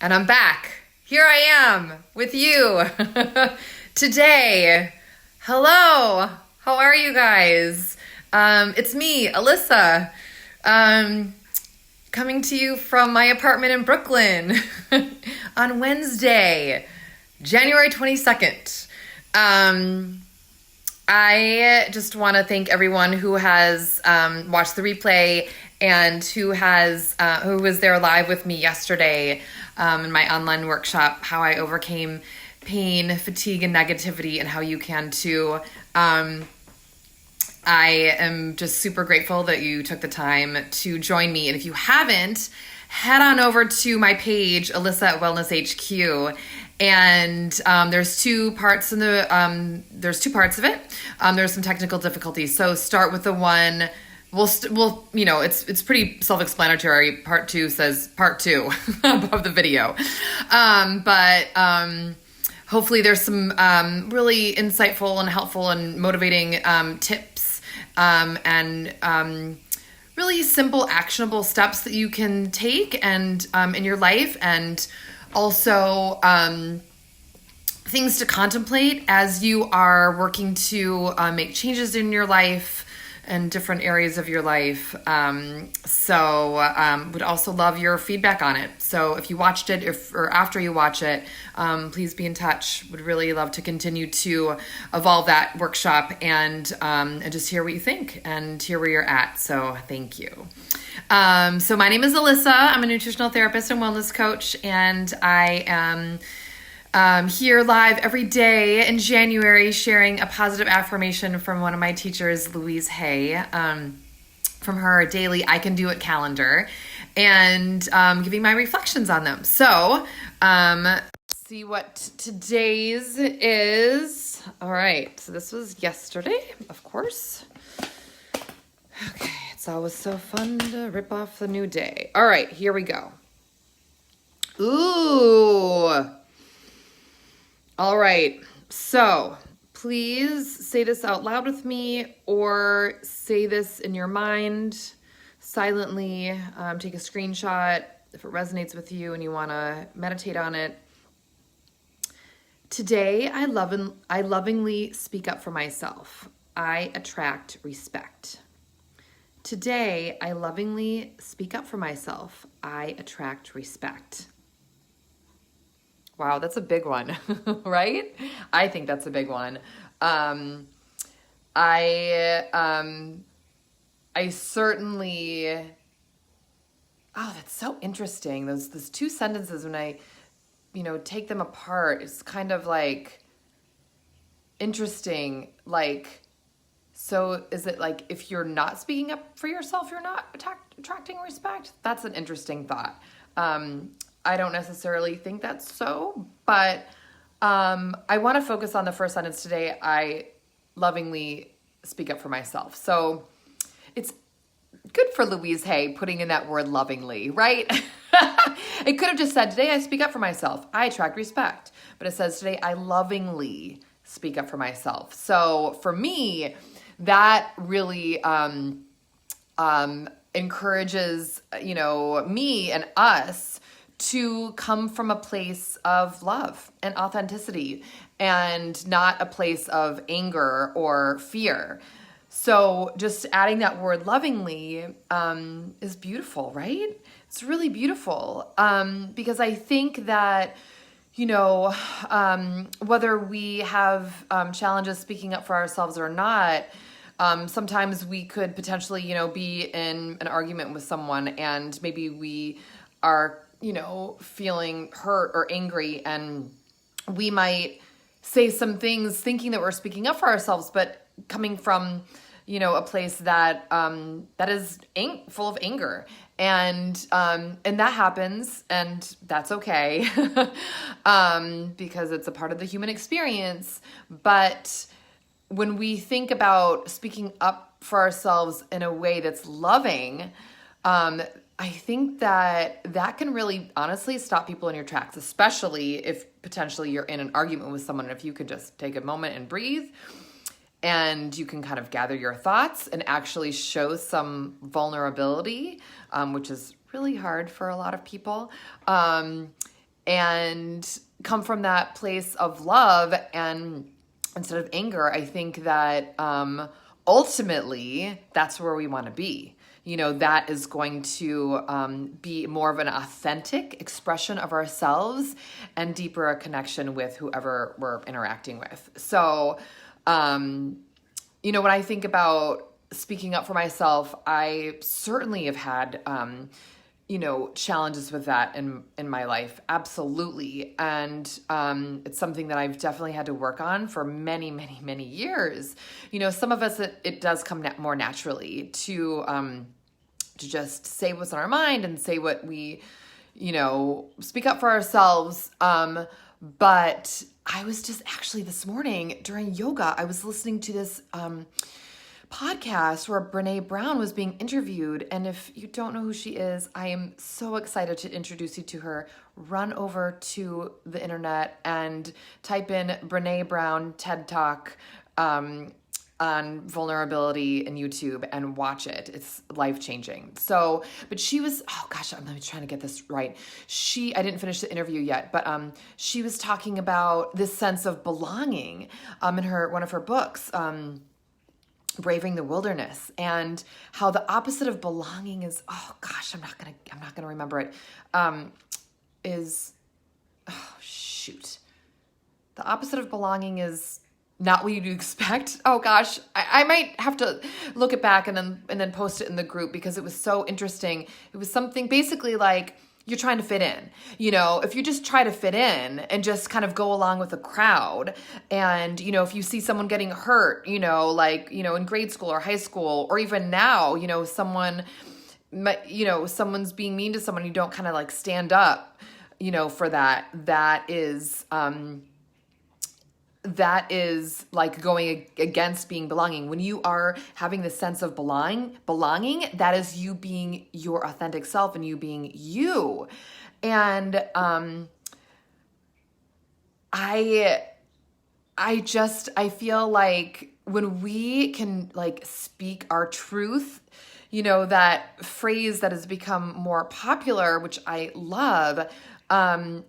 And I'm back. Here I am with you today. Hello. How are you guys? It's me, Alyssa, coming to you from my apartment in Brooklyn on Wednesday, January 22nd. I just want to thank everyone who has watched the replay and who was there live with me yesterday in my online workshop, how I overcame pain, fatigue, and negativity, and how you can too. I am just super grateful that you took the time to join me. And if you haven't, head on over to my page, Alyssa at Wellness HQ. And there's two parts of it. There's some technical difficulties. So start with the one. It's pretty self-explanatory. Part 2 says part 2 above the video. But hopefully there's some really insightful and helpful and motivating tips and really simple, actionable steps that you can take and in your life, and also things to contemplate as you are working to make changes in your life and different areas of your life. Would also love your feedback on it. So if you watched it or after you watch it, please be in touch. Would really love to continue to evolve that workshop and just hear what you think and hear where you're at. So thank you. So my name is Alyssa. I'm a nutritional therapist and wellness coach, and I am here live every day in January, sharing a positive affirmation from one of my teachers, Louise Hay, from her daily I Can Do It calendar, and giving my reflections on them. So, see what today's is. All right, so this was yesterday, of course. Okay, it's always so fun to rip off the new day. All right, here we go. Ooh. All right, so please say this out loud with me or say this in your mind silently. Take a screenshot if it resonates with you and you want to meditate on it. Today, I lovingly speak up for myself. I attract respect. Today, I lovingly speak up for myself. I attract respect. Wow, that's a big one, right? I think that's a big one. I certainly, that's so interesting. Those two sentences, when I, take them apart, it's kind of like interesting. Like, so is it like if you're not speaking up for yourself, you're not attracting respect? That's an interesting thought. I don't necessarily think that's so, but I want to focus on the first sentence today. I lovingly speak up for myself. So it's good for Louise Hay putting in that word lovingly, right? It could have just said, today I speak up for myself. I attract respect. But it says, today I lovingly speak up for myself. So for me, that really encourages, me and us to come from a place of love and authenticity and not a place of anger or fear. So just adding that word lovingly is beautiful, right? It's really beautiful because I think that, whether we have challenges speaking up for ourselves or not, sometimes we could potentially, be in an argument with someone and maybe we are feeling hurt or angry, and we might say some things thinking that we're speaking up for ourselves, but coming from, a place that that is full of anger, and that happens, and that's okay, because it's a part of the human experience. But when we think about speaking up for ourselves in a way that's loving, I think that can really honestly stop people in your tracks, especially if potentially you're in an argument with someone. If you could just take a moment and breathe, and you can kind of gather your thoughts and actually show some vulnerability, which is really hard for a lot of people. and come from that place of love and instead of anger. I think that ultimately that's where we want to be. That is going to be more of an authentic expression of ourselves and deeper a connection with whoever we're interacting with. So, when I think about speaking up for myself, I certainly have had, challenges with that in my life. Absolutely. And it's something that I've definitely had to work on for many, many, many years. Some of us, it does come more naturally to just say what's on our mind and say what we, speak up for ourselves. But I was just actually this morning during yoga, I was listening to this podcast where Brene Brown was being interviewed. And if you don't know who she is, I am so excited to introduce you to her. Run over to the internet and type in Brene Brown TED Talk on vulnerability in YouTube and watch it. It's life-changing. So, but she was, oh gosh, I'm trying to get this right. I didn't finish the interview yet, but she was talking about this sense of belonging in one of her books, Braving the Wilderness, and how the opposite of belonging is, oh gosh, I'm not gonna remember it. The opposite of belonging is not what you'd expect. Oh gosh, I might have to look it back and then post it in the group because it was so interesting. It was something basically like you're trying to fit in. If you just try to fit in and just kind of go along with the crowd, and if you see someone getting hurt, in grade school or high school, or even now, someone's being mean to someone, you don't kind of like stand up, for that. That is like going against being belonging. When you are having the sense of belonging, that is you being your authentic self and you being you. And I feel like when we can like speak our truth, that phrase that has become more popular, which I love,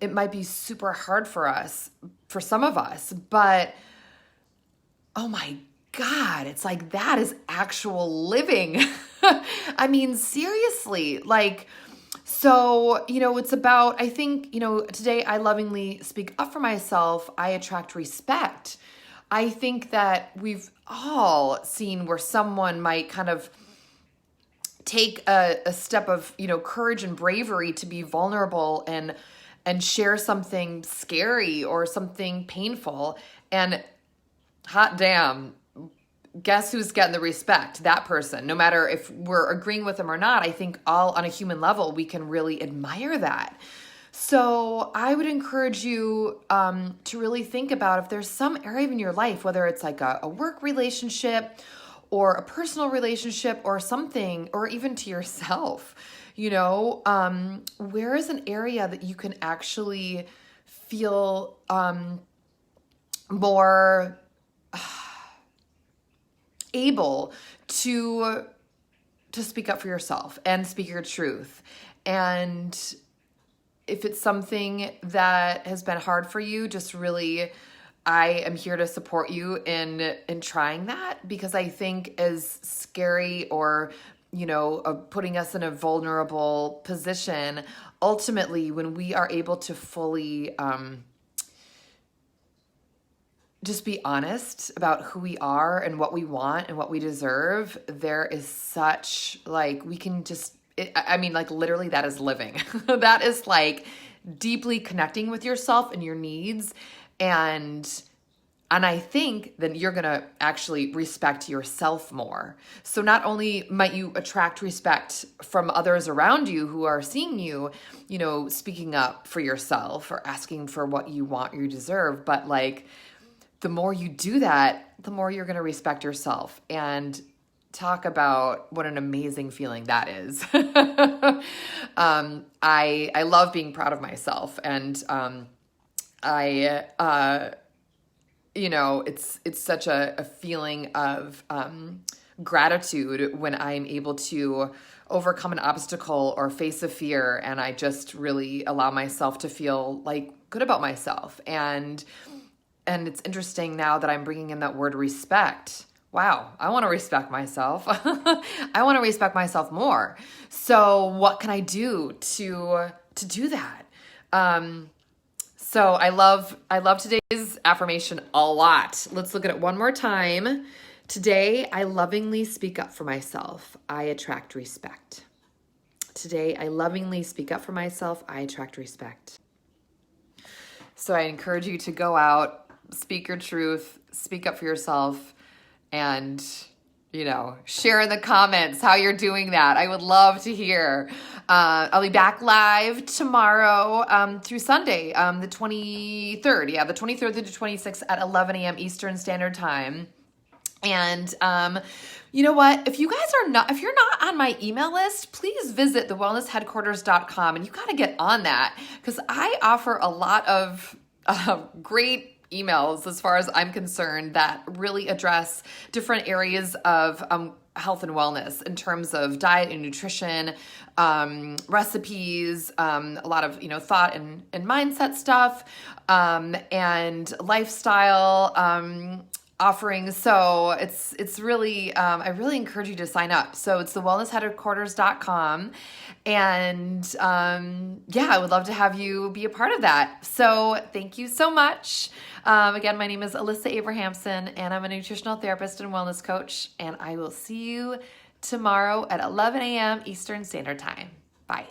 it might be super hard for some of us, but oh my God, it's like that is actual living. I mean, seriously, like, so, it's about, I think, today I lovingly speak up for myself. I attract respect. I think that we've all seen where someone might kind of take a step of, courage and bravery to be vulnerable and share something scary or something painful. And hot damn, guess who's getting the respect? That person. No matter if we're agreeing with them or not, I think all on a human level, we can really admire that. So I would encourage you to really think about if there's some area in your life, whether it's like a work relationship or a personal relationship or something, or even to yourself, where is an area that you can actually feel more able to speak up for yourself and speak your truth. And if it's something that has been hard for you, just really, I am here to support you in trying that, because I think as scary or putting us in a vulnerable position, ultimately, when we are able to fully just be honest about who we are and what we want and what we deserve, there is such, like, we can just, literally that is living. That is like deeply connecting with yourself and your needs. And I think then you're going to actually respect yourself more. So not only might you attract respect from others around you who are seeing you, speaking up for yourself or asking for what you want or you deserve, but like the more you do that, the more you're going to respect yourself. And talk about what an amazing feeling that is. I love being proud of myself, and it's such a feeling of gratitude when I'm able to overcome an obstacle or face a fear, and I just really allow myself to feel like good about myself. And it's interesting now that I'm bringing in that word respect. Wow, I want to respect myself. I want to respect myself more. So what can I do to do that? So I love today's affirmation a lot. Let's look at it one more time. Today, I lovingly speak up for myself. I attract respect. Today, I lovingly speak up for myself. I attract respect. So I encourage you to go out, speak your truth, speak up for yourself, and, share in the comments how you're doing that. I would love to hear. I'll be back live tomorrow through Sunday, the 23rd. Yeah, the 23rd to the 26th at 11 a.m. Eastern Standard Time. And you know what? If you're not on my email list, please visit thewellnessheadquarters.com, and you got to get on that, because I offer a lot of great emails, as far as I'm concerned, that really address different areas of health and wellness in terms of diet and nutrition, recipes, a lot of thought and mindset stuff, and lifestyle offerings. So it's really, I really encourage you to sign up. So it's thewellnessheadquarters.com. And I would love to have you be a part of that. So thank you so much. Again, my name is Alyssa Abrahamson, and I'm a nutritional therapist and wellness coach. And I will see you tomorrow at 11 a.m. Eastern Standard Time. Bye.